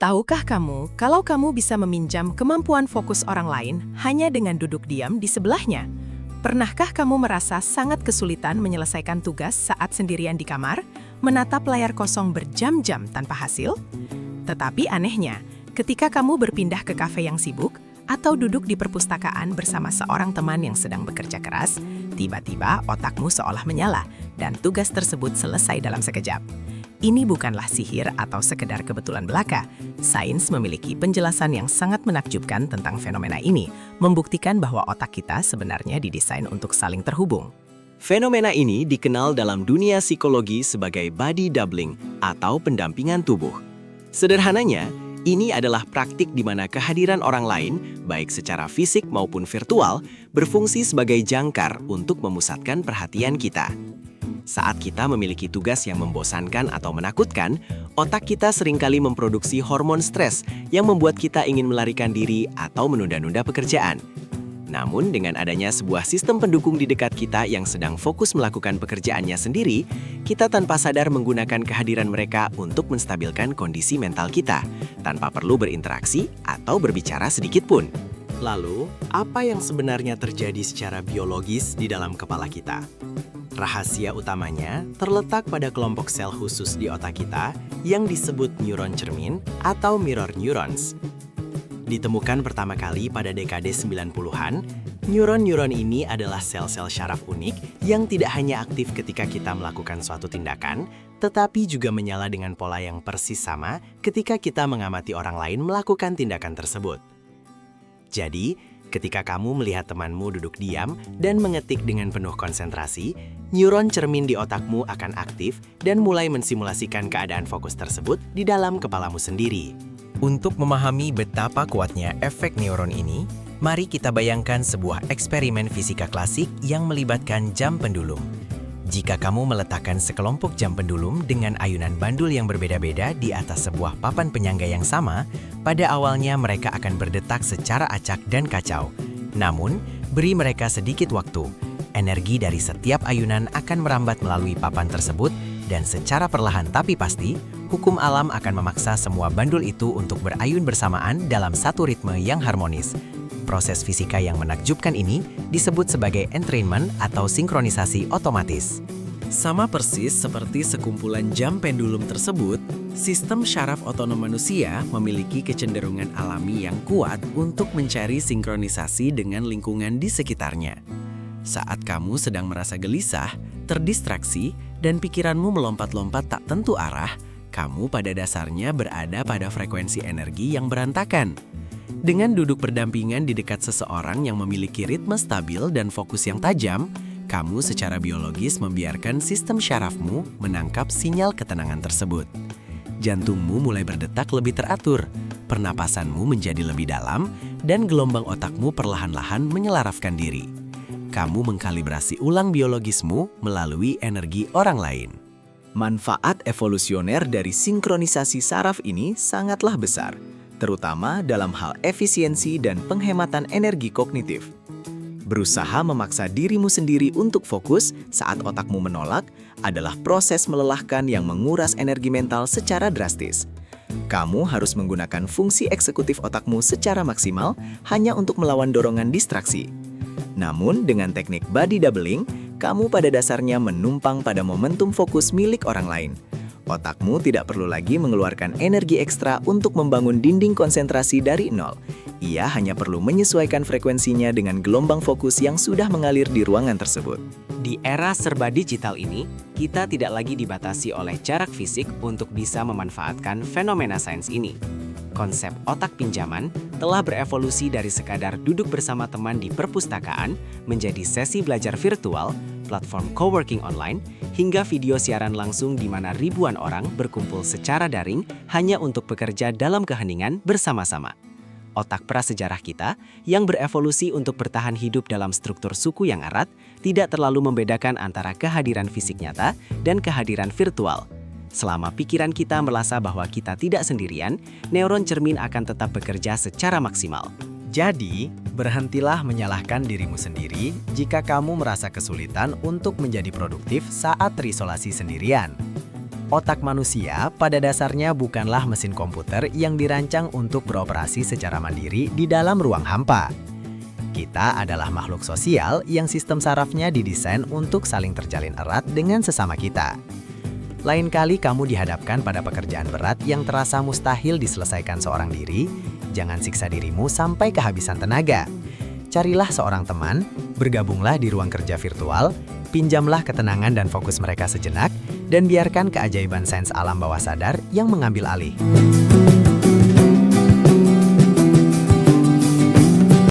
Tahukah kamu kalau kamu bisa meminjam kemampuan fokus orang lain hanya dengan duduk diam di sebelahnya? Pernahkah kamu merasa sangat kesulitan menyelesaikan tugas saat sendirian di kamar, menatap layar kosong berjam-jam tanpa hasil? Tetapi anehnya, ketika kamu berpindah ke kafe yang sibuk atau duduk di perpustakaan bersama seorang teman yang sedang bekerja keras, tiba-tiba otakmu seolah menyala dan tugas tersebut selesai dalam sekejap. Ini bukanlah sihir atau sekedar kebetulan belaka. Sains memiliki penjelasan yang sangat menakjubkan tentang fenomena ini, membuktikan bahwa otak kita sebenarnya didesain untuk saling terhubung. Fenomena ini dikenal dalam dunia psikologi sebagai body doubling atau pendampingan tubuh. Sederhananya, ini adalah praktik di mana kehadiran orang lain, baik secara fisik maupun virtual, berfungsi sebagai jangkar untuk memusatkan perhatian kita. Saat kita memiliki tugas yang membosankan atau menakutkan, otak kita seringkali memproduksi hormon stres yang membuat kita ingin melarikan diri atau menunda-nunda pekerjaan. Namun, dengan adanya sebuah sistem pendukung di dekat kita yang sedang fokus melakukan pekerjaannya sendiri, kita tanpa sadar menggunakan kehadiran mereka untuk menstabilkan kondisi mental kita, tanpa perlu berinteraksi atau berbicara sedikit pun. Lalu, apa yang sebenarnya terjadi secara biologis di dalam kepala kita? Rahasia utamanya terletak pada kelompok sel khusus di otak kita yang disebut neuron cermin atau mirror neurons. Ditemukan pertama kali pada dekade 90-an, neuron-neuron ini adalah sel-sel syaraf unik yang tidak hanya aktif ketika kita melakukan suatu tindakan, tetapi juga menyala dengan pola yang persis sama ketika kita mengamati orang lain melakukan tindakan tersebut. Jadi, ketika kamu melihat temanmu duduk diam dan mengetik dengan penuh konsentrasi, neuron cermin di otakmu akan aktif dan mulai mensimulasikan keadaan fokus tersebut di dalam kepalamu sendiri. Untuk memahami betapa kuatnya efek neuron ini, mari kita bayangkan sebuah eksperimen fisika klasik yang melibatkan jam pendulum. Jika kamu meletakkan sekelompok jam pendulum dengan ayunan bandul yang berbeda-beda di atas sebuah papan penyangga yang sama, pada awalnya mereka akan berdetak secara acak dan kacau. Namun, beri mereka sedikit waktu. Energi dari setiap ayunan akan merambat melalui papan tersebut dan secara perlahan tapi pasti, hukum alam akan memaksa semua bandul itu untuk berayun bersamaan dalam satu ritme yang harmonis. Proses fisika yang menakjubkan ini disebut sebagai entrainment atau sinkronisasi otomatis. Sama persis seperti sekumpulan jam pendulum tersebut, sistem syaraf otonom manusia memiliki kecenderungan alami yang kuat untuk mencari sinkronisasi dengan lingkungan di sekitarnya. Saat kamu sedang merasa gelisah, terdistraksi, dan pikiranmu melompat-lompat tak tentu arah, kamu pada dasarnya berada pada frekuensi energi yang berantakan. Dengan duduk berdampingan di dekat seseorang yang memiliki ritme stabil dan fokus yang tajam, kamu secara biologis membiarkan sistem syarafmu menangkap sinyal ketenangan tersebut. Jantungmu mulai berdetak lebih teratur, pernapasanmu menjadi lebih dalam, dan gelombang otakmu perlahan-lahan menyelarafkan diri. Kamu mengkalibrasi ulang biologismu melalui energi orang lain. Manfaat evolusioner dari sinkronisasi saraf ini sangatlah besar, terutama dalam hal efisiensi dan penghematan energi kognitif. Berusaha memaksa dirimu sendiri untuk fokus saat otakmu menolak adalah proses melelahkan yang menguras energi mental secara drastis. Kamu harus menggunakan fungsi eksekutif otakmu secara maksimal hanya untuk melawan dorongan distraksi. Namun, dengan teknik body doubling, kamu pada dasarnya menumpang pada momentum fokus milik orang lain. Otakmu tidak perlu lagi mengeluarkan energi ekstra untuk membangun dinding konsentrasi dari nol. Ia hanya perlu menyesuaikan frekuensinya dengan gelombang fokus yang sudah mengalir di ruangan tersebut. Di era serba digital ini, kita tidak lagi dibatasi oleh jarak fisik untuk bisa memanfaatkan fenomena sains ini. Konsep otak pinjaman telah berevolusi dari sekadar duduk bersama teman di perpustakaan menjadi sesi belajar virtual, platform coworking online, hingga video siaran langsung di mana ribuan orang berkumpul secara daring hanya untuk bekerja dalam keheningan bersama-sama. Otak prasejarah kita yang berevolusi untuk bertahan hidup dalam struktur suku yang erat tidak terlalu membedakan antara kehadiran fisik nyata dan kehadiran virtual. Selama pikiran kita merasa bahwa kita tidak sendirian, neuron cermin akan tetap bekerja secara maksimal. Jadi, berhentilah menyalahkan dirimu sendiri jika kamu merasa kesulitan untuk menjadi produktif saat terisolasi sendirian. Otak manusia pada dasarnya bukanlah mesin komputer yang dirancang untuk beroperasi secara mandiri di dalam ruang hampa. Kita adalah makhluk sosial yang sistem sarafnya didesain untuk saling terjalin erat dengan sesama kita. Lain kali kamu dihadapkan pada pekerjaan berat yang terasa mustahil diselesaikan seorang diri, jangan siksa dirimu sampai kehabisan tenaga. Carilah seorang teman, bergabunglah di ruang kerja virtual, pinjamlah ketenangan dan fokus mereka sejenak, dan biarkan keajaiban sains alam bawah sadar yang mengambil alih.